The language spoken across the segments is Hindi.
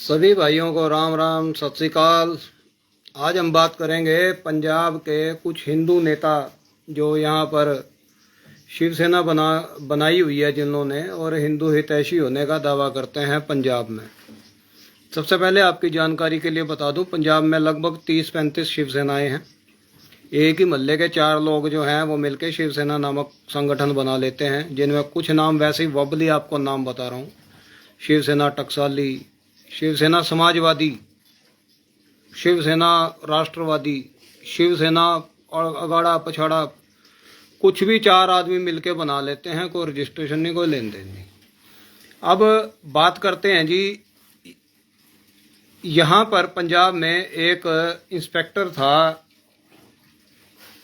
सभी भाइयों को राम राम, सत श्री अकाल। आज हम बात करेंगे पंजाब के कुछ हिंदू नेता जो यहाँ पर शिवसेना बनाई हुई है जिन्होंने, और हिंदू हितैषी होने का दावा करते हैं पंजाब में। सबसे पहले आपकी जानकारी के लिए बता दूं, पंजाब में लगभग 30-35 शिवसेनाएं हैं। एक ही मोहल्ले के 4 लोग जो हैं वो मिलकर शिवसेना नामक संगठन बना लेते हैं, जिनमें कुछ नाम वैसे ही वबली आपको नाम बता रहा हूँ। शिवसेना टकसाली, शिवसेना समाजवादी, शिवसेना राष्ट्रवादी, शिवसेना और अगाड़ा पछाड़ा, कुछ भी 4 आदमी मिलके बना लेते हैं। कोई रजिस्ट्रेशन नहीं, कोई लेन देन नहीं। अब बात करते हैं जी, यहाँ पर पंजाब में एक इंस्पेक्टर था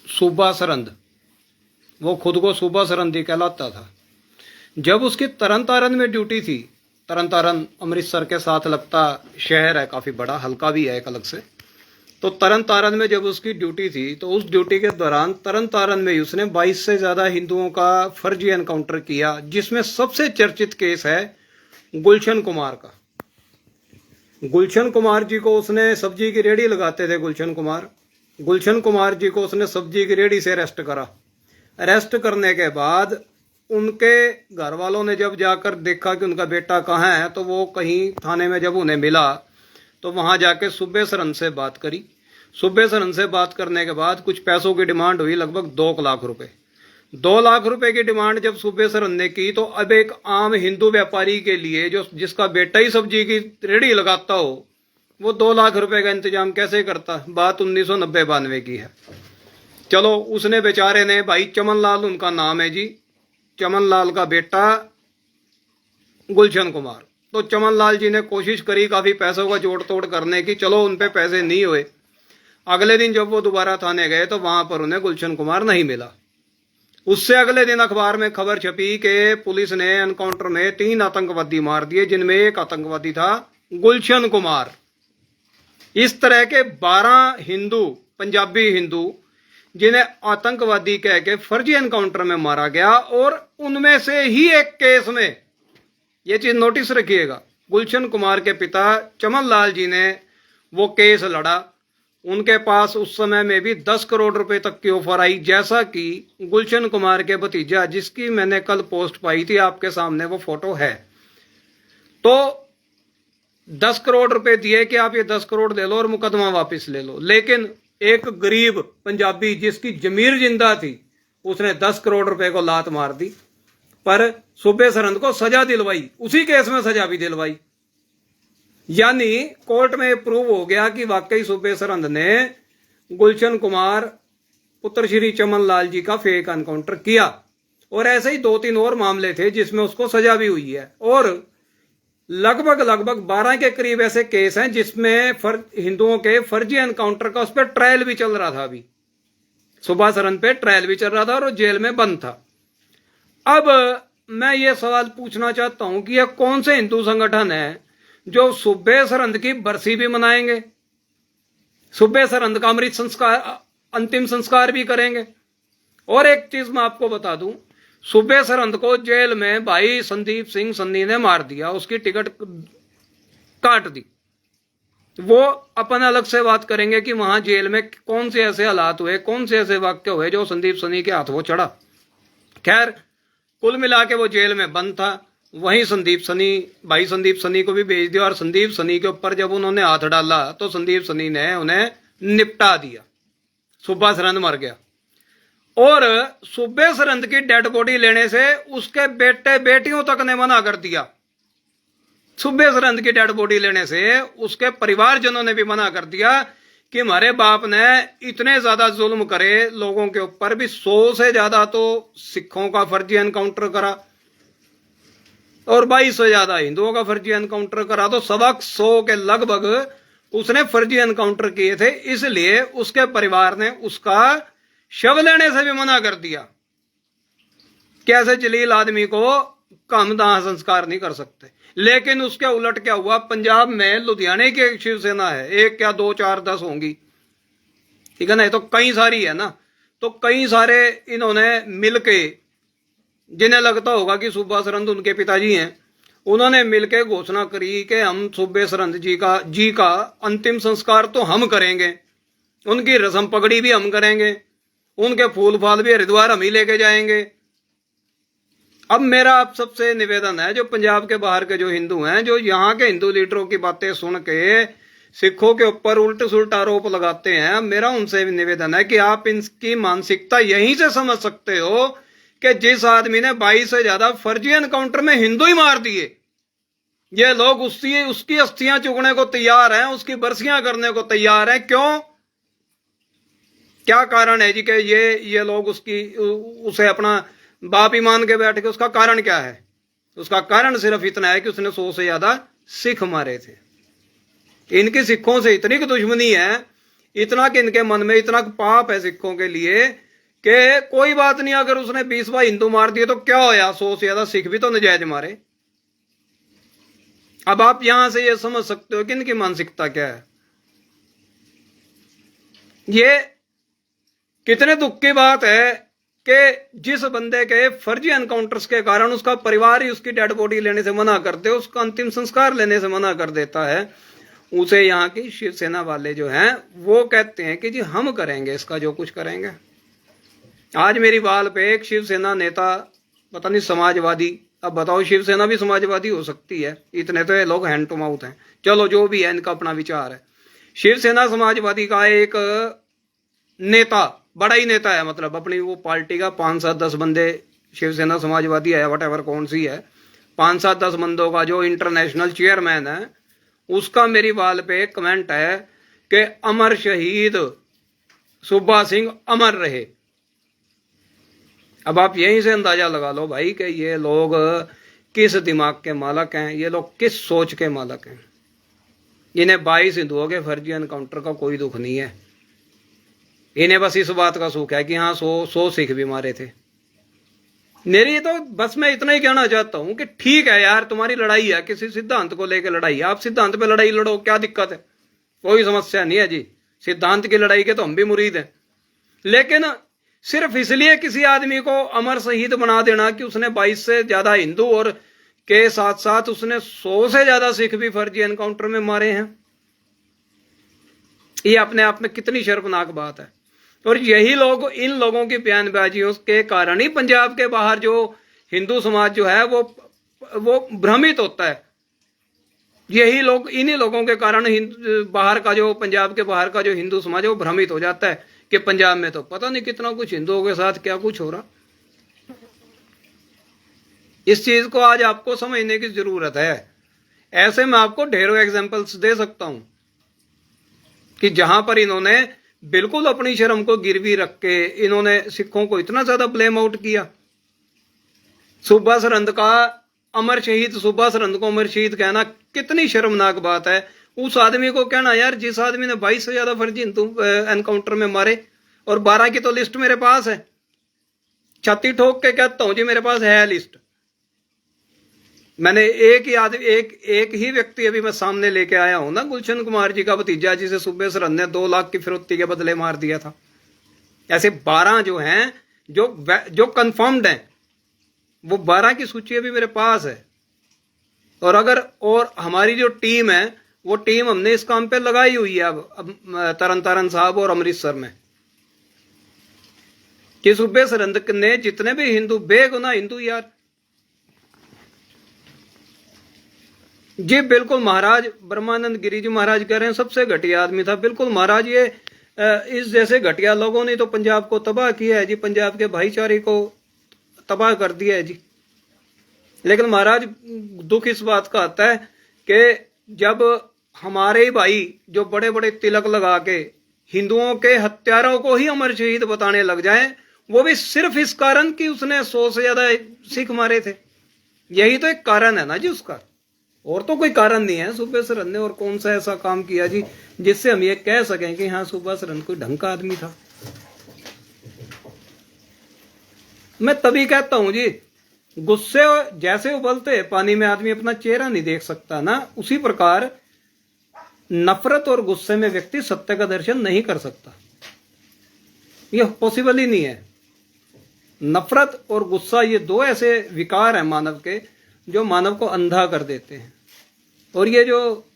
सूबा सरहंद। वो खुद को सूबा सरहंदी कहलाता था। जब उसकी तरन तारण में ड्यूटी थी, तरन तारण अमृतसर के साथ लगता शहर है, काफ़ी बड़ा, हल्का भी है एक अलग से। तो तरन तारण में जब उसकी ड्यूटी थी, तो उस ड्यूटी के दौरान तरन तारण में उसने 22 से ज़्यादा हिंदुओं का फर्जी एनकाउंटर किया, जिसमें सबसे चर्चित केस है गुलशन कुमार का। गुलशन कुमार जी को उसने, सब्जी की रेहड़ी लगाते थे गुलशन कुमार जी को उसने सब्जी की रेहड़ी से अरेस्ट करा। अरेस्ट करने के बाद उनके घर वालों ने जब जाकर देखा कि उनका बेटा कहाँ है, तो वो कहीं थाने में जब उन्हें मिला तो वहां जाके सूबे सरहंद से बात करी। सूबे सरहंद से बात करने के बाद कुछ पैसों की डिमांड हुई, लगभग 2 लाख रुपए। 2 लाख रुपए की डिमांड जब सूबे सरहंद ने की, तो अब एक आम हिंदू व्यापारी के लिए, जो जिसका बेटा ही सब्जी की रेहड़ी लगाता हो, वो 2 लाख रुपए का इंतजाम कैसे करता। बात 1990-92 की है। चलो, उसने बेचारे ने, भाई चमन लाल उनका नाम है जी, चमन लाल का बेटा गुलशन कुमार। तो चमन लाल जी ने कोशिश करी काफी पैसों का जोड़ तोड़ करने की। चलो, उन पे पैसे नहीं हुए। अगले दिन जब वो दोबारा थाने गए तो वहां पर उन्हें गुलशन कुमार नहीं मिला। उससे अगले दिन अखबार में खबर छपी कि पुलिस ने एनकाउंटर में 3 आतंकवादी मार दिए, जिनमें एक आतंकवादी था गुलशन कुमार। इस तरह के 12 हिंदू, पंजाबी हिंदू, जिन्हें आतंकवादी कह के फर्जी एनकाउंटर में मारा गया। और उनमें से ही एक केस में, यह चीज नोटिस रखिएगा, गुलशन कुमार के पिता चमन लाल जी ने वो केस लड़ा। उनके पास उस समय में भी 10 करोड़ रुपए तक की ऑफर आई, जैसा कि गुलशन कुमार के भतीजा, जिसकी मैंने कल पोस्ट पाई थी, आपके सामने वो फोटो है। तो 10 करोड़ रुपए दिए कि आप ये 10 करोड़ दे लो और मुकदमा वापस ले लो। लेकिन एक गरीब पंजाबी जिसकी जमीर जिंदा थी, उसने 10 करोड़ रुपए को लात मार दी, पर सूबे सरहंद को सजा दिलवाई, उसी केस में सजा भी दिलवाई। यानी कोर्ट में प्रूव हो गया कि वाकई सूबे सरहंद ने गुलशन कुमार पुत्र श्री चमन लाल जी का फेक एनकाउंटर किया। और ऐसे ही 2-3 और मामले थे जिसमें उसको सजा भी हुई है। और लगभग 12 के करीब ऐसे केस हैं जिसमें हिंदुओं के फर्जी एनकाउंटर का उस पर ट्रायल भी चल रहा था। अभी सूबा सरहंद पे ट्रायल भी चल रहा था और वो जेल में बंद था। अब मैं ये सवाल पूछना चाहता हूं कि यह कौन से हिंदू संगठन है जो सूबे सरहंद की बरसी भी मनाएंगे, सूबे सरहंद का अमृत संस्कार, अंतिम संस्कार भी करेंगे। और एक चीज मैं आपको बता दूं, सूबे सरहंद को जेल में भाई संदीप सिंह सन्नी ने मार दिया, उसकी टिकट काट दी। वो अपन अलग से बात करेंगे कि वहां जेल में कौन से ऐसे हालात हुए, कौन से ऐसे वाक्य हुए जो संदीप सन्नी के हाथ वो चढ़ा। खैर, कुल मिला के वो जेल में बंद था। वहीं संदीप सनी को भी भेज दिया। और संदीप सनी के ऊपर जब उन्होंने हाथ डाला तो संदीप सनी ने उन्हें निपटा दिया। सूबा सरहंद मर गया। और सूबे सरहंद की डेड बॉडी लेने से उसके बेटे बेटियों तक ने मना कर दिया। सूबे सरहंद की डेड बॉडी लेने से उसके परिवारजनों ने भी मना कर दिया कि हमारे बाप ने इतने ज्यादा जुल्म करे लोगों के ऊपर भी, 100 से ज्यादा तो सिखों का फर्जी एनकाउंटर करा और 22 से ज्यादा हिंदुओं का फर्जी एनकाउंटर करा। तो 125 के लगभग उसने फर्जी एनकाउंटर किए थे। इसलिए उसके परिवार ने उसका शव लेने से भी मना कर दिया। कैसे जलील आदमी को कम दाह संस्कार नहीं कर सकते। लेकिन उसके उलट क्या हुआ, पंजाब में लुधियाने की एक शिवसेना है, 1 क्या 2 4 10 होंगी, ठीक है ना, ये तो कई सारी है ना। तो कई सारे इन्होंने मिलके, जिन्हें लगता होगा कि सूबा सरहंद उनके पिताजी हैं, उन्होंने मिलकर घोषणा करी कि हम सूबे सरहंद जी का अंतिम संस्कार तो हम करेंगे, उनकी रस्म पगड़ी भी हम करेंगे, उनके फूल फाल भी हरिद्वार हम ही लेके जाएंगे। अब मेरा आप सबसे निवेदन है, जो पंजाब के बाहर के जो हिंदू हैं, जो यहाँ के हिंदू लीडरों की बातें सुन के सिखों के ऊपर उल्टे सुलट आरोप लगाते हैं, मेरा उनसे भी निवेदन है कि आप इनकी मानसिकता यहीं से समझ सकते हो कि जिस आदमी ने 22 से ज्यादा फर्जी एनकाउंटर में हिंदू ही मार दिए, ये लोग उसकी अस्थियां चुगने को तैयार हैं, उसकी बरसियां करने को तैयार हैं। क्यों? क्या कारण है जी कि ये लोग उसे अपना बाप ही मान के बैठ के? उसका कारण क्या है? उसका कारण सिर्फ इतना है कि उसने 100 से ज्यादा सिख मारे थे। इनकी सिखों से इतनी की दुश्मनी है, इतना कि इनके मन में इतना पाप है सिखों के लिए कि कोई बात नहीं, अगर उसने 20 बार हिंदू मार दिए तो क्या होया, 100 से ज्यादा सिख भी तो नजायज मारे। अब आप यहां से ये समझ सकते हो कि इनकी मानसिकता क्या है। ये कितने दुख की बात है कि जिस बंदे के फर्जी एनकाउंटर्स के कारण उसका परिवार ही उसकी डेड बॉडी लेने से मना करते, उसका अंतिम संस्कार लेने से मना कर देता है, उसे यहाँ की शिवसेना वाले जो हैं वो कहते हैं कि जी हम करेंगे इसका जो कुछ करेंगे। आज मेरी बाल पे एक शिवसेना नेता, पता नहीं समाजवादी, अब बताओ शिवसेना भी समाजवादी हो सकती है? इतने तो ये लोग हैंड टू माउथ हैं। चलो जो भी है, इनका अपना विचार है। शिवसेना समाजवादी का एक नेता, बड़ा ही नेता है, मतलब अपनी वो पार्टी का 5-7-10 बंदे, शिवसेना समाजवादी है वट एवर कौन सी है, 5-7-10 बंदों का जो इंटरनेशनल चेयरमैन है, उसका मेरी बाल पे एक कमेंट है कि अमर शहीद सुब्बा सिंह अमर रहे। अब आप यहीं से अंदाजा लगा लो भाई कि ये लोग किस दिमाग के मालक हैं, ये लोग किस सोच के मालक हैं। इन्हें 22 हिंदुओं के फर्जी एनकाउंटर का कोई दुख नहीं है, इन्हें बस इस बात का सुख है कि हाँ 100 सिख भी मारे थे। मेरी तो बस मैं इतना ही कहना चाहता हूं कि ठीक है यार, तुम्हारी लड़ाई है, किसी सिद्धांत को लेकर लड़ाई है, आप सिद्धांत पे लड़ाई लड़ो, क्या दिक्कत है, कोई समस्या नहीं है जी। सिद्धांत की लड़ाई के तो हम भी मुरीद हैं, लेकिन सिर्फ इसलिए किसी आदमी को अमर शहीद बना देना कि उसने 22 से ज्यादा हिंदू और के साथ साथ उसने 100 से ज्यादा सिख भी फर्जी एनकाउंटर में मारे हैं, ये अपने आप में कितनी शर्मनाक बात है। और यही लोग, इन लोगों की बयानबाजियों के कारण ही पंजाब के बाहर जो हिंदू समाज जो है वो भ्रमित होता है। यही लोग, इन्हीं लोगों के कारण बाहर का जो, पंजाब के बाहर का जो हिंदू समाज है वो भ्रमित हो जाता है कि पंजाब में तो पता नहीं कितना कुछ हिंदुओं के साथ क्या कुछ हो रहा। इस चीज को आज आपको समझने की जरूरत है। ऐसे मैं आपको ढेरों एग्जांपल्स दे सकता हूं कि जहां पर इन्होंने बिल्कुल अपनी शर्म को गिरवी रख के इन्होंने सिखों को इतना ज्यादा ब्लेम आउट किया। सूबा सरहंद का अमर शहीद, सूबा सरहंद को अमर शहीद कहना कितनी शर्मनाक बात है। उस आदमी को कहना, यार जिस आदमी ने 22 से ज्यादा फर्जी हिंदू एनकाउंटर में मारे, और 12 की तो लिस्ट मेरे पास है, छाती ठोक के कहता हूं जी मेरे पास है लिस्ट। मैंने एक ही व्यक्ति अभी मैं सामने लेके आया हूं ना, गुलशन कुमार जी का भतीजा, जिसे सूबे सरहंद ने 2 लाख की फिरौती के बदले मार दिया था। ऐसे 12 जो हैं, जो कंफर्म्ड हैं, वो 12 की सूची अभी मेरे पास है। और हमारी जो टीम है, वो टीम हमने इस काम पे लगाई हुई है अब तरन तारण साहब और अमृतसर में, कि सूबे सरहंद ने जितने भी हिंदू, बेगुनाह हिंदू यार जी, बिल्कुल महाराज ब्रह्मानंद गिरी जी महाराज कह रहे हैं सबसे घटिया आदमी था। बिल्कुल महाराज, ये इस जैसे घटिया लोगों ने तो पंजाब को तबाह किया है जी, पंजाब के भाईचारे को तबाह कर दिया है जी। लेकिन महाराज दुख इस बात का आता है कि जब हमारे भाई जो बड़े बड़े तिलक लगा के हिंदुओं के हत्यारों को ही अमर शहीद बताने लग जाए, वो भी सिर्फ इस कारण कि उसने 100 से ज्यादा सिख मारे थे। यही तो एक कारण है ना जी उसका, और तो कोई कारण नहीं है। सूबे सरहंद ने और कौन सा ऐसा काम किया जी जिससे हम ये कह सकें कि हाँ सूबा सरहंद कोई ढंग का आदमी था। मैं तभी कहता हूं जी, गुस्से जैसे उबलते पानी में आदमी अपना चेहरा नहीं देख सकता ना, उसी प्रकार नफरत और गुस्से में व्यक्ति सत्य का दर्शन नहीं कर सकता। यह पॉसिबल ही नहीं है। नफरत और गुस्सा ये 2 ऐसे विकार हैं मानव के, जो मानव को अंधा कर देते हैं। और ये जो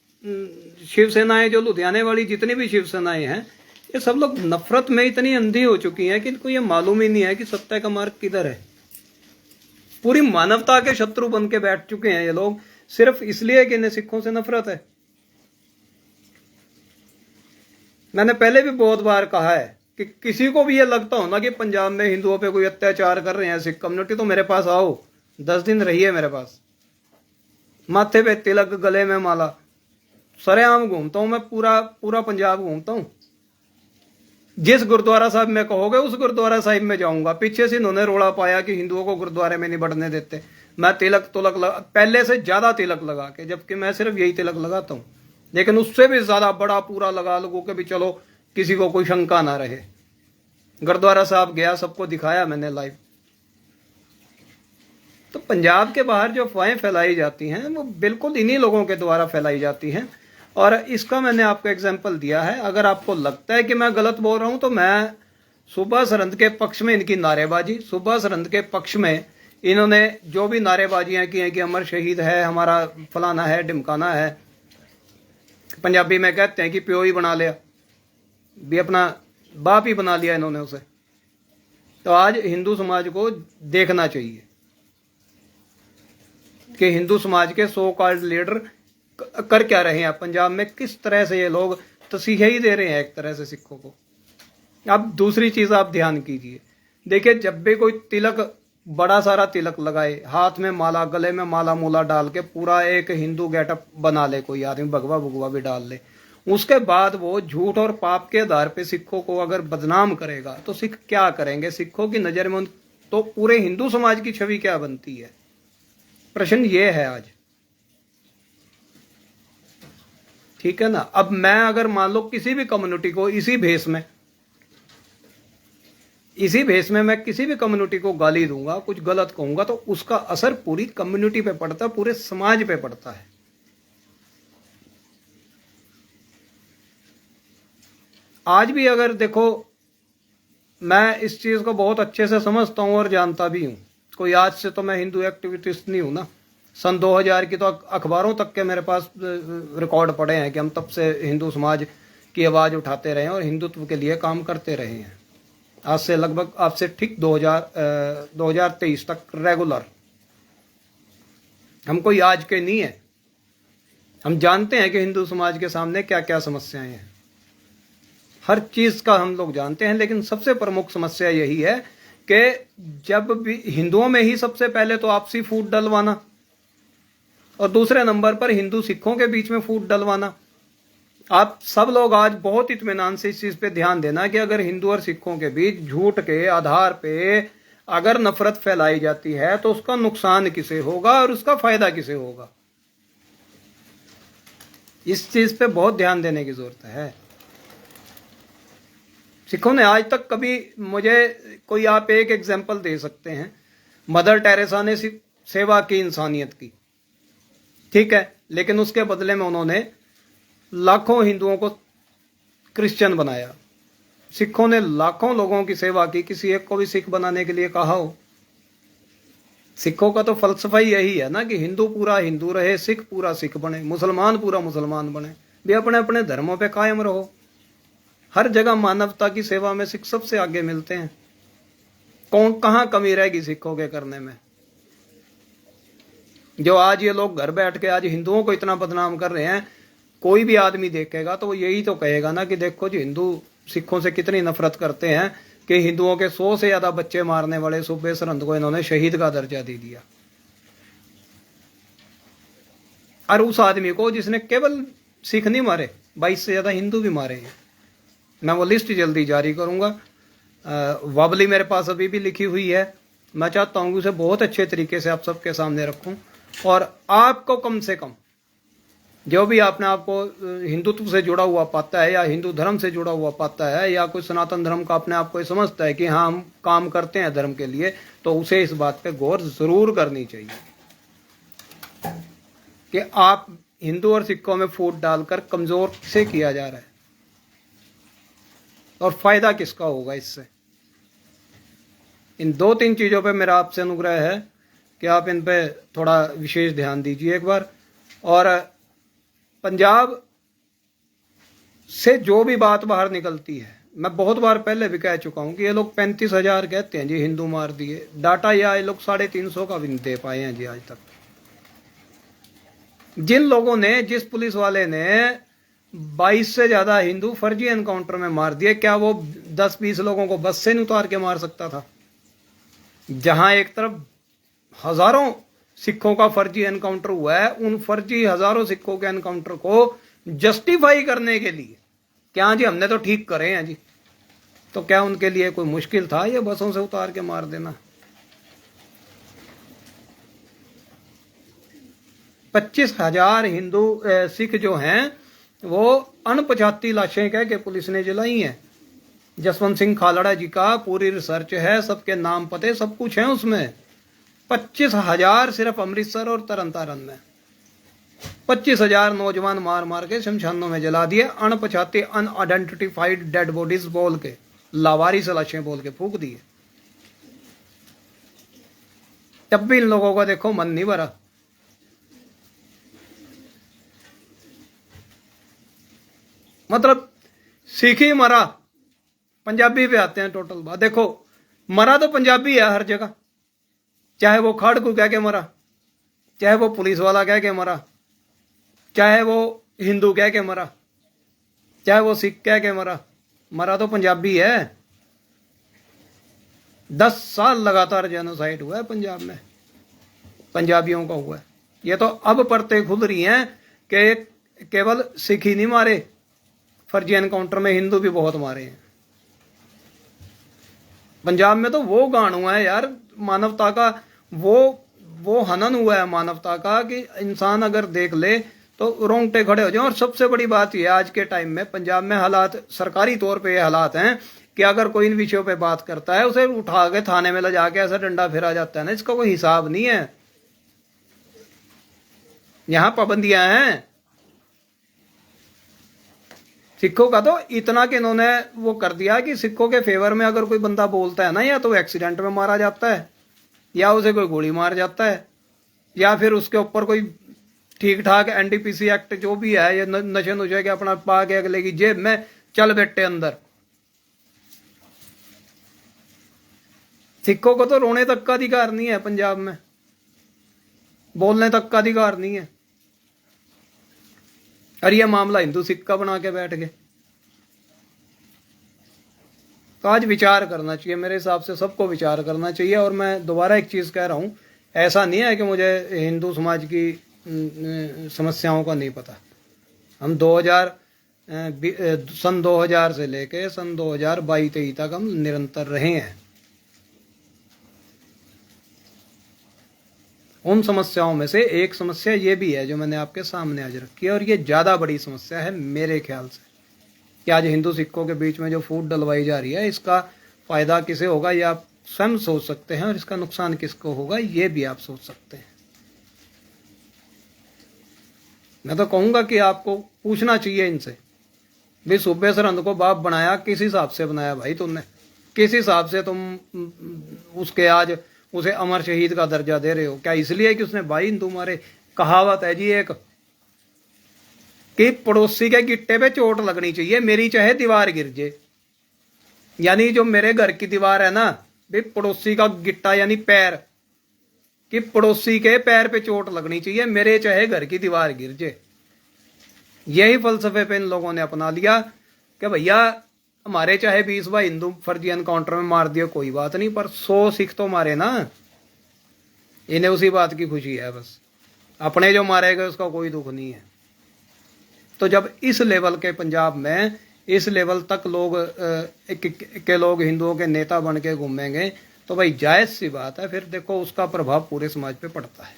शिवसेनाएं, जो लुधियाने वाली जितनी भी शिवसेनाएं हैं, ये सब लोग नफरत में इतनी अंधी हो चुकी हैं कि इनको ये मालूम ही नहीं है कि सत्य का मार्ग किधर है। पूरी मानवता के शत्रु बन के बैठ चुके हैं ये लोग, सिर्फ इसलिए कि इन्हें सिखों से नफरत है। मैंने पहले भी बहुत बार कहा है कि किसी को भी ये लगता हो ना कि पंजाब में हिंदुओं पे कोई अत्याचार कर रहे हैं सिख कम्युनिटी, तो मेरे पास आओ, 10 दिन रहिए मेरे पास। माथे पे तिलक, गले में माला, सरेआम घूमता हूं मैं, पूरा पंजाब घूमता हूं। जिस गुरुद्वारा साहब में कहोगे उस गुरुद्वारा साहिब में जाऊंगा। पीछे से इन्होंने रोड़ा पाया कि हिंदुओं को गुरुद्वारे में नहीं बढ़ने देते। मैं तिलक तुलक लगा, पहले से ज्यादा तिलक लगा के, जबकि मैं सिर्फ यही तिलक लगाता हूं, लेकिन उससे भी ज्यादा बड़ा पूरा लगा लोगों के भी, चलो किसी को कोई शंका ना रहे। गुरुद्वारा साहब गया, सबको दिखाया मैंने लाइव। तो पंजाब के बाहर जो अफवाहें फैलाई जाती हैं वो बिल्कुल इन्हीं लोगों के द्वारा फैलाई जाती हैं। और इसका मैंने आपको एग्जाम्पल दिया है। अगर आपको लगता है कि मैं गलत बोल रहा हूं तो मैं सूबा सरहंद के पक्ष में इनकी नारेबाजी, सूबा सरहंद के पक्ष में इन्होंने जो भी नारेबाजियां की हैं कि अमर शहीद है, हमारा फलाना है, ढिमकाना है, पंजाबी में कहते हैं कि प्यो ही बना लिया, भी अपना बाप ही बना लिया इन्होंने उसे। तो आज हिंदू समाज को देखना चाहिए कि हिंदू समाज के सो कॉल्ड लीडर कर क्या रहे हैं पंजाब में, किस तरह से ये लोग तसीहे ही दे रहे हैं एक तरह से सिखों को। अब दूसरी चीज आप ध्यान कीजिए, देखिए जब भी कोई तिलक, बड़ा सारा तिलक लगाए, हाथ में माला, गले में माला मूला डाल के पूरा एक हिंदू गेटअप बना ले कोई आदमी, भगवा भुगवा भी डाल ले, उसके बाद वो झूठ और पाप के आधार पे सिखों को अगर बदनाम करेगा तो सिख क्या करेंगे? सिखों की नजर में तो पूरे हिंदू समाज की छवि क्या बनती है? प्रश्न ये है आज, ठीक है ना। अब मैं अगर मान लो किसी भी कम्युनिटी को इसी भेष में मैं किसी भी कम्युनिटी को गाली दूंगा, कुछ गलत कहूंगा, तो उसका असर पूरी कम्युनिटी पे पड़ता है, पूरे समाज पे पड़ता है। आज भी अगर देखो, मैं इस चीज को बहुत अच्छे से समझता हूं और जानता भी हूं। कोई आज से तो मैं हिंदू एक्टिविस्ट नहीं हूं ना। सन 2000 की तो अखबारों तक के मेरे पास रिकॉर्ड पड़े हैं कि हम तब से हिंदू समाज की आवाज उठाते रहे हैं और हिंदुत्व के लिए काम करते रहे हैं। आज से लगभग, आज से ठीक 2023 तक रेगुलर। हम कोई आज के नहीं है। हम जानते हैं कि हिंदू समाज के सामने क्या क्या समस्याएं हैं, हर चीज का हम लोग जानते हैं। लेकिन सबसे प्रमुख समस्या यही है कि जब भी हिंदुओं में ही सबसे पहले तो आपसी फूट डलवाना, और दूसरे नंबर पर हिंदू सिखों के बीच में फूट डलवाना। आप सब लोग आज बहुत इत्मीनान से इस चीज पे ध्यान देना कि अगर हिंदू और सिखों के बीच झूठ के आधार पे अगर नफरत फैलाई जाती है तो उसका नुकसान किसे होगा और उसका फायदा किसे होगा, इस चीज पे बहुत ध्यान देने की जरूरत है। सिखों ने आज तक कभी, मुझे कोई आप एक एग्जाम्पल दे सकते हैं? मदर टेरेसा ने सेवा की इंसानियत की, ठीक है, लेकिन उसके बदले में उन्होंने लाखों हिंदुओं को क्रिश्चियन बनाया। सिखों ने लाखों लोगों की सेवा की, किसी एक को भी सिख बनाने के लिए कहा हो? सिखों का तो फलसफा ही यही है ना कि हिंदू पूरा हिंदू रहे, सिख पूरा सिख बने, मुसलमान पूरा मुसलमान बने, भी अपने अपने धर्मों पे कायम रहो। हर जगह मानवता की सेवा में सिख सबसे आगे मिलते हैं। कहां कमी रहेगी सिखों के करने में? जो आज ये लोग घर बैठ के आज हिंदुओं को इतना बदनाम कर रहे हैं, कोई भी आदमी देखेगा तो वो यही तो कहेगा ना कि देखो जी हिंदू सिखों से कितनी नफरत करते हैं कि हिंदुओं के 100 से ज्यादा बच्चे मारने वाले सूबे सरहंद को इन्होंने शहीद का दर्जा दे दिया। और उस आदमी को जिसने केवल सिख नहीं मारे, 22 से ज्यादा हिंदू भी मारे हैं। मैं वो लिस्ट जल्दी जारी करूंगा, वाबली मेरे पास अभी भी लिखी हुई है। मैं चाहता हूं कि उसे बहुत अच्छे तरीके से आप सबके सामने रखूं, और आपको कम से कम जो भी आपने आपको हिंदुत्व से जुड़ा हुआ पाता है या हिंदू धर्म से जुड़ा हुआ पाता है या कोई सनातन धर्म का अपने आप को समझता है कि हाँ हम काम करते हैं धर्म के लिए, तो उसे इस बात पे गौर जरूर करनी चाहिए कि आप हिंदू और सिखों में फूट डालकर कमजोर किसे किया जा रहा है और फायदा किसका होगा इससे। इन 2-3 चीजों पे मेरा आपसे अनुग्रह है कि आप इन पे थोड़ा विशेष ध्यान दीजिए एक बार। और पंजाब से जो भी बात बाहर निकलती है, मैं बहुत बार पहले भी कह चुका हूं कि ये लोग 35,000 कहते हैं जी हिंदू मार दिए, डाटा या ये लोग 350 का भी नहीं दे पाए हैं जी आज तक। जिन लोगों ने, जिस पुलिस वाले ने 22 से ज्यादा हिंदू फर्जी एनकाउंटर में मार दिए, क्या वो 10-20 लोगों को बस से नहीं उतार के मार सकता था? जहां एक तरफ हजारों सिखों का फर्जी एनकाउंटर हुआ है, उन फर्जी हजारों सिखों के एनकाउंटर को जस्टिफाई करने के लिए क्या जी हमने तो ठीक करे हैं जी, तो क्या उनके लिए कोई मुश्किल था ये बसों से उतार के मार देना? 25,000 हिंदू सिख जो हैं वो अनपछाती लाशें कह के पुलिस ने जलाई हैं। जसवंत सिंह खालड़ा जी का पूरी रिसर्च है, सबके नाम पते सब कुछ है उसमें। 25,000 सिर्फ अमृतसर और तरनतारन में 25,000 नौजवान मार मार के शमशानों में जला दिए, अनपछाती अनआइडेंटिफाइड डेड बॉडीज बोल के, लावारिस लाशें बोल के फूक दिए। तब भी इन लोगों का देखो मन नहीं भरा। मतलब सिख ही मरा, पंजाबी पे आते हैं टोटल बात। देखो मरा तो पंजाबी है हर जगह, चाहे वो खाड़कू कह के मरा, चाहे वो पुलिस वाला कह के मरा, चाहे वो हिंदू कह के मरा, चाहे वो सिख कह के मरा, मरा तो पंजाबी है। 10 साल लगातार जेनोसाइड हुआ है पंजाब में, पंजाबियों का हुआ है। ये तो अब परतें खुल रही हैं कि केवल सिख ही नहीं मारे, फर्जी एनकाउंटर में हिंदू भी बहुत मारे हैं। पंजाब में तो वो गान हुआ है यार मानवता का, वो हनन हुआ है मानवता का कि इंसान अगर देख ले तो रोंगटे खड़े हो जाए। और सबसे बड़ी बात यह आज के टाइम में पंजाब में हालात, सरकारी तौर पे ये हालात हैं कि अगर कोई इन विषयों पे बात करता है उसे उठा के थाने में ले जाके ऐसा डंडा फिरा जाता है ना, इसका कोई हिसाब नहीं है। यहां पाबंदियां हैं। सिखों का तो इतना कि इन्होंने वो कर दिया कि सिखों के फेवर में अगर कोई बंदा बोलता है ना, या तो एक्सीडेंट में मारा जाता है, या उसे कोई गोली मार जाता है, या फिर उसके ऊपर कोई ठीक ठाक एनडीपीसी एक्ट जो भी है, ये नशे नुशे के अपना पा के अगले की जेब में चल बैठे अंदर। सिखों को तो रोने तक का अधिकार नहीं है पंजाब में, बोलने तक का अधिकार नहीं है। और यह मामला हिंदू सिख का बना के बैठ गए। तो आज विचार करना चाहिए, मेरे हिसाब से सबको विचार करना चाहिए। और मैं दोबारा एक चीज कह रहा हूं, ऐसा नहीं है कि मुझे हिंदू समाज की समस्याओं का नहीं पता। हम सन 2000 से लेके सन 2022-23 तक हम निरंतर रहे हैं। उन समस्याओं में से एक समस्या ये भी है जो मैंने आपके सामने आज रखी है, और ये ज्यादा बड़ी समस्या है मेरे ख्याल से, कि आज हिंदू सिखों के बीच में जो फूट डलवाई जा रही है, इसका फायदा किसे होगा ये आप स्वयं सोच सकते हैं, और इसका नुकसान किसको होगा ये भी आप सोच सकते हैं। मैं तो कहूंगा कि आपको पूछना चाहिए इनसे, भाई सूबे सरहंद को बाप बनाया किस हिसाब से बनाया भाई तुमने? किस हिसाब से तुम उसके आज उसे अमर शहीद का दर्जा दे रहे हो? क्या इसलिए कि उसने भाई हिंदू मारे? कहावत है जी एक कि पड़ोसी के गिट्टे पे चोट लगनी चाहिए, मेरी चाहे दीवार गिर जाए। यानी जो मेरे घर की दीवार है ना, भाई पड़ोसी का गिट्टा यानी पैर, कि पड़ोसी के पैर पे चोट लगनी चाहिए, मेरे चाहे घर की दीवार गिर जाए। यही फलसफे पे इन लोगों ने अपना लिया कि भैया हमारे चाहे 20 भाई हिंदू फर्जी एनकाउंटर में मार दिए कोई बात नहीं, पर 100 सिख तो मारे ना, इन्हें उसी बात की खुशी है बस। अपने जो मारे गए उसका कोई दुख नहीं है। तो जब इस लेवल के पंजाब में इस लेवल तक लोग के लोग हिंदुओं के नेता बन के घूमेंगे, तो भाई जायज सी बात है, फिर देखो उसका प्रभाव पूरे समाज पे पड़ता है।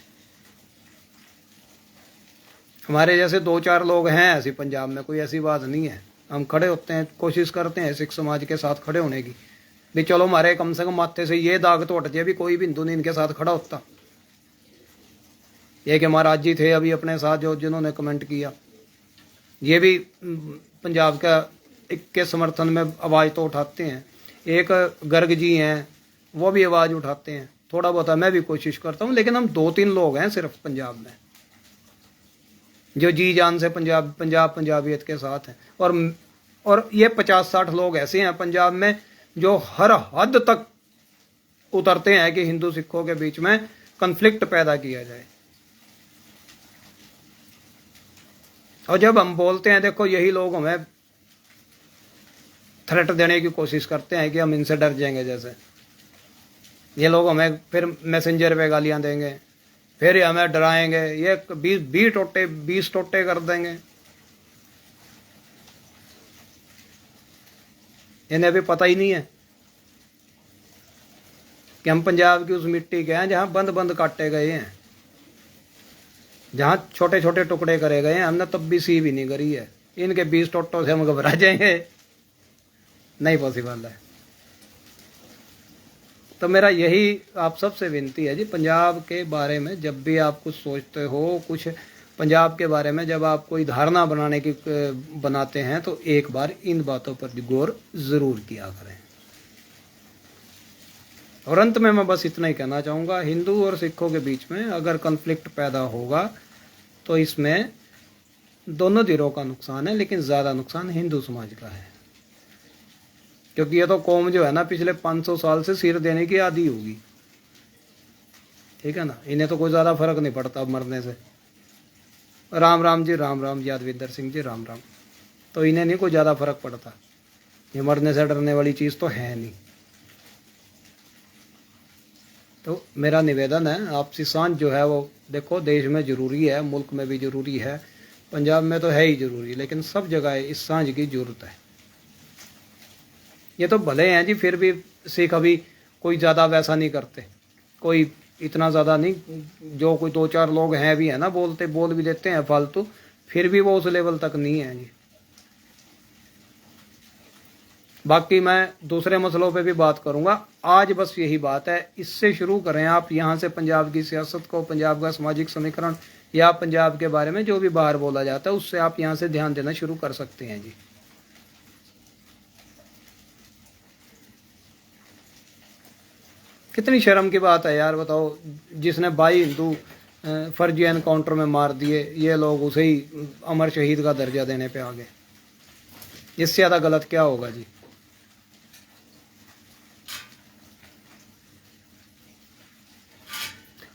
हमारे जैसे 2-4 लोग हैं ऐसे पंजाब में, कोई ऐसी बात नहीं है। हम खड़े होते हैं, कोशिश करते हैं सिख समाज के साथ खड़े होने की, भी चलो हमारे कम से कम माथे से ये दाग तो हट जाए, भी कोई भी हिंदू नहीं इनके साथ खड़ा होता। ये कि महाराज जी थे अभी अपने साथ जो जिन्होंने कमेंट किया, ये भी पंजाब का के समर्थन में आवाज तो उठाते हैं। एक गर्ग जी हैं, वो भी आवाज उठाते हैं। थोड़ा बहुत मैं भी कोशिश करता हूँ, लेकिन हम 2-3 लोग हैं सिर्फ पंजाब में जो जी जान से पंजाबियत के साथ हैं। और ये 50-60 लोग ऐसे हैं पंजाब में जो हर हद तक उतरते हैं कि हिंदू सिखों के बीच में कन्फ्लिक्ट पैदा किया जाए। और जब हम बोलते हैं, देखो यही लोग हमें थ्रेट देने की कोशिश करते हैं कि हम इनसे डर जाएंगे, जैसे ये लोग हमें फिर मैसेंजर पे गालियां देंगे, फिर हमें डराएंगे, ये 20 टोटे कर देंगे। इन्हें भी पता ही नहीं है कि हम पंजाब की उस मिट्टी के हैं जहां बंद बंद काटे गए हैं, जहां छोटे छोटे टुकड़े करे गए हैं। हमने तब भी सी भी नहीं करी है। इनके 20 टोटों से हम घबरा जाएंगे? नहीं पॉसिबल है। तो मेरा यही आप सबसे विनती है जी, पंजाब के बारे में जब भी आप कुछ सोचते हो, कुछ पंजाब के बारे में जब आप कोई धारणा बनाते हैं, तो एक बार इन बातों पर गौर जरूर किया करें। और अंत में मैं बस इतना ही कहना चाहूँगा, हिंदू और सिखों के बीच में अगर कन्फ्लिक्ट पैदा होगा तो इसमें दोनों धिरों का नुकसान है, लेकिन ज़्यादा नुकसान हिंदू समाज का है। क्योंकि ये तो कौम जो है ना, पिछले 500 साल से सिर देने की आदी होगी, ठीक है ना। इन्हें तो कोई ज़्यादा फर्क नहीं पड़ता अब मरने से। राम राम जी, राम राम जी, यादविंदर सिंह जी, राम राम। तो इन्हें नहीं कोई ज़्यादा फर्क पड़ता, ये मरने से डरने वाली चीज़ तो है नहीं। तो मेरा निवेदन है, आपसी सांझ जो है वो देखो देश में ज़रूरी है, मुल्क में भी ज़रूरी है, पंजाब में तो है ही ज़रूरी, लेकिन सब जगह इस सांझ की ज़रूरत है। ये तो भले हैं जी, फिर भी सिख अभी कोई ज़्यादा वैसा नहीं करते, कोई इतना ज़्यादा नहीं। जो कोई 2-4 लोग हैं भी है ना, बोल भी देते हैं फालतू, फिर भी वो उस लेवल तक नहीं है जी। बाकी मैं दूसरे मसलों पे भी बात करूंगा, आज बस यही बात है, इससे शुरू करें आप। यहाँ से पंजाब की सियासत को, पंजाब का सामाजिक समीकरण या पंजाब के बारे में जो भी बाहर बोला जाता है, उससे आप यहाँ से ध्यान देना शुरू कर सकते हैं जी। कितनी शर्म की बात है यार, बताओ, जिसने 22 हिंदू फर्जी एनकाउंटर में मार दिए, ये लोग उसे ही अमर शहीद का दर्जा देने पे आ गए। इससे ज़्यादा गलत क्या होगा जी।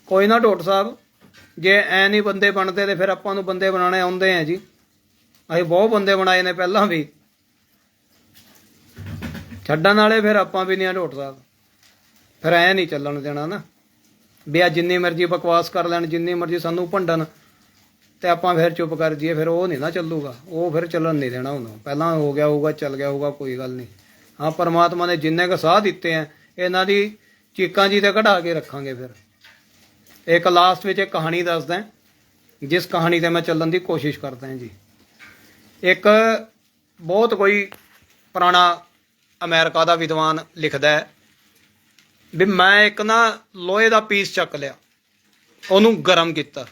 कोई ना ढोट साहब, जे ऐ नहीं बंदे बनते तो फिर आपां नूं बंदे बनाने आउंदे हैं जी। असीं बहुत बंदे बनाए ने पहलां भी, छड्डण वाले फिर आपां भी नहीं आ ढोट साहब। फिर ऐ नहीं चलन देना ना भी आ जिन्नी मर्जी बकवास कर लैन, जिन्नी मर्जी सानू भंडन, ते आपां फिर चुप कर जाइए, फिर वो नहीं ना चलूगा, वो फिर चलन नहीं देना। उन्होंने पहला हो गया होगा, चल गया होगा, कोई गल नहीं। हाँ, परमात्मा ने जिन्ने का साह दिते हैं, इन्हां दी चीकां जी ते कढ़ा के रखांगे। फिर एक लास्ट में एक कहानी दसदा, जिस कहानी ते मैं चलन की कोशिश करदा जी। एक बहुत कोई पुराना अमेरिका का विद्वान लिखदा है भी मैं एक ना लोहे का पीस चक लिया, ਉਹਨੂੰ गर्म किया,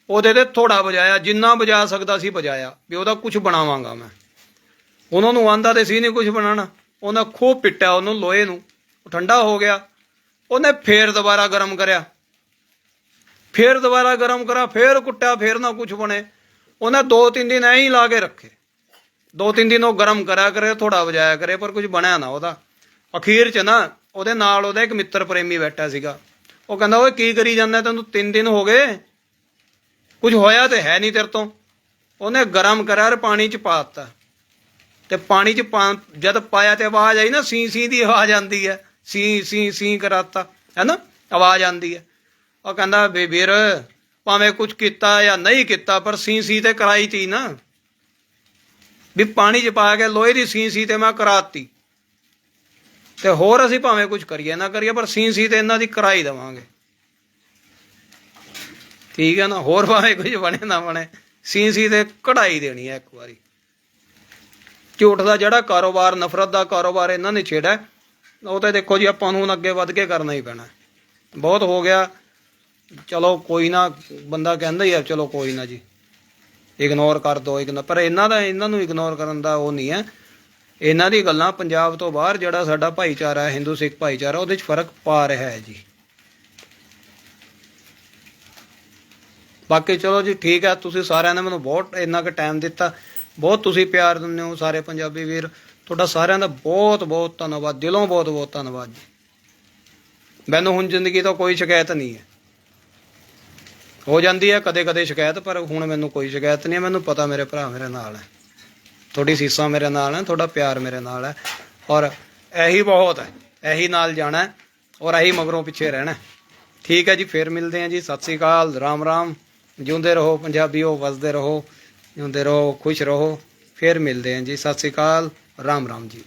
ਉਹਦੇ ਤੇ थोड़ा बजाया, जिन्ना बजा सकता सी बजाया भी ਉਹਦਾ कुछ बनावांगा मैं। ਉਹਨਾਂ ਨੂੰ ਆਂਦਾ ਤੇ ਸੀ नहीं कुछ बनाना, ਉਹਨੇ खूब पिट्टिया ਉਹਨੂੰ लोहे ਨੂੰ, ठंडा हो गया। ਉਹਨੇ फिर दोबारा गर्म करिया, फिर दोबारा गर्म करा, फिर कुट्टिया, फिर ना कुछ बने। उन्हें 2-3 दिन ऐ ही ला के रखे, 2-3 दिन वो गर्म करा करे, थोड़ा बजाया करे, पर कुछ बनया ना ਉਹਦਾ। अखीर च ना ਉਹਦੇ ਨਾਲ ਉਹਦਾ एक मित्र प्रेमी बैठा ਸੀਗਾ, ਉਹ ਕਹਿੰਦਾ ਓਏ ਕੀ ਕਰੀ ਜਾਂਦਾ, ਤੈਨੂੰ 3 दिन हो गए, कुछ होया तो है नहीं तेरे तो। ਉਹਨੇ गर्म करा और पानी च पा ਦਿੱਤਾ, ਤੇ पानी च जद पाया तो आवाज आई ना, सी सी की आवाज आती है, सी सी सी कराता है ना, आवाज आती है। ਉਹ ਕਹਿੰਦਾ ਵੀ ਵੀਰ ਭਾਵੇਂ ਕੁਝ ਕੀਤਾ ਜਾਂ ਨਹੀਂ ਕੀਤਾ, ਪਰ सी सी ਤੇ ਕਰਾਈ ਤੀ ਨਾ, ਵੀ ਪਾਣੀ 'ਚ ਪਾ ਕੇ ਲੋਹੇ ਦੀ सी सी ਤੇ ਮੈਂ ਕਰਾਤੀ, ਤੇ ਹੋਰ ਅਸੀਂ ਭਾਵੇਂ ਕੁਝ ਕਰੀਏ ਨਾ ਕਰੀਏ, ਪਰ सी सी ਤੇ ਇਹਨਾਂ ਦੀ ਕਰਾਈ ਦੇਵਾਂਗੇ, ਠੀਕ ਹੈ ਨਾ। ਹੋਰ ਭਾਵੇਂ ਕੁਝ ਬਣੇ ਨਾ ਬਣੇ, सी सी ਤੇ ਕਢਾਈ ਦੇਣੀ ਹੈ ਇੱਕ ਵਾਰੀ। ਝੂਠ ਦਾ ਜਿਹੜਾ ਕਾਰੋਬਾਰ, ਨਫ਼ਰਤ ਦਾ ਕਾਰੋਬਾਰ ਇਹਨਾਂ ਨੇ ਛੇੜਿਆ, ਉਹ ਤਾਂ ਦੇਖੋ ਜੀ ਆਪਾਂ ਨੂੰ ਹੁਣ ਅੱਗੇ ਵੱਧ ਕੇ ਕਰਨਾ ਹੀ ਪੈਣਾ। ਬਹੁਤ ਹੋ ਗਿਆ, ਚਲੋ ਕੋਈ ਨਾ, ਬੰਦਾ ਕਹਿੰਦਾ ਹੀ ਆ ਚਲੋ ਕੋਈ ਨਾ ਜੀ, ਇਗਨੋਰ ਕਰ ਦਿਓ, ਪਰ ਇਹਨਾਂ ਨੂੰ ਇਗਨੋਰ ਕਰਨ ਦਾ ਉਹ ਨਹੀਂ ਹੈ। ਇਹਨਾਂ ਦੀ ਗੱਲਾਂ ਪੰਜਾਬ ਤੋਂ ਬਾਹਰ ਜਿਹੜਾ ਸਾਡਾ ਭਾਈਚਾਰਾ ਹੈ, ਹਿੰਦੂ ਸਿੱਖ ਭਾਈਚਾਰਾ, ਉਹਦੇ 'ਚ ਫਰਕ ਪਾ ਰਿਹਾ ਹੈ ਜੀ। ਬਾਕੀ ਚਲੋ ਜੀ ਠੀਕ ਹੈ, ਤੁਸੀਂ ਸਾਰਿਆਂ ਨੇ ਮੈਨੂੰ ਬਹੁਤ ਇੰਨਾ ਕੁ ਟਾਈਮ ਦਿੱਤਾ, ਬਹੁਤ ਤੁਸੀਂ ਪਿਆਰ ਦਿੰਦੇ ਹੋ ਸਾਰੇ ਪੰਜਾਬੀ ਵੀਰ, ਤੁਹਾਡਾ ਸਾਰਿਆਂ ਦਾ ਬਹੁਤ ਬਹੁਤ ਧੰਨਵਾਦ, ਦਿਲੋਂ ਬਹੁਤ ਬਹੁਤ ਧੰਨਵਾਦ ਜੀ। ਮੈਨੂੰ ਹੁਣ ਜ਼ਿੰਦਗੀ ਤੋਂ ਕੋਈ ਸ਼ਿਕਾਇਤ ਨਹੀਂ ਹੈ, ਹੋ ਜਾਂਦੀ ਹੈ ਕਦੇ ਕਦੇ ਸ਼ਿਕਾਇਤ, ਪਰ ਹੁਣ ਮੈਨੂੰ ਕੋਈ ਸ਼ਿਕਾਇਤ ਨਹੀਂ ਹੈ। ਮੈਨੂੰ ਪਤਾ ਮੇਰੇ ਭਰਾ ਮੇਰੇ ਨਾਲ ਹੈ, ਤੁਹਾਡੀ ਸੀਸਾਂ ਮੇਰੇ ਨਾਲ ਹੈ, ਤੁਹਾਡਾ ਪਿਆਰ ਮੇਰੇ ਨਾਲ ਹੈ, ਔਰ ਇਹੀ ਬਹੁਤ ਹੈ, ਇਹੀ ਨਾਲ ਜਾਣਾ ਹੈ, ਔਰ ਇਹੀ ਮਗਰੋਂ ਪਿੱਛੇ ਰਹਿਣਾ। ਠੀਕ ਹੈ ਜੀ, ਫਿਰ ਮਿਲਦੇ ਹਾਂ ਜੀ। ਸਤਿ ਸ੍ਰੀ ਅਕਾਲ, ਰਾਮ ਰਾਮ, ਜਿਉਂਦੇ ਰਹੋ ਪੰਜਾਬੀਓ, ਵਸਦੇ ਰਹੋ, ਜਿਉਂਦੇ ਰਹੋ, ਖੁਸ਼ ਰਹੋ। ਫਿਰ ਮਿਲਦੇ ਹਾਂ ਜੀ, ਸਤਿ ਸ੍ਰੀ ਅਕਾਲ, ਰਾਮ ਰਾਮ ਜੀ।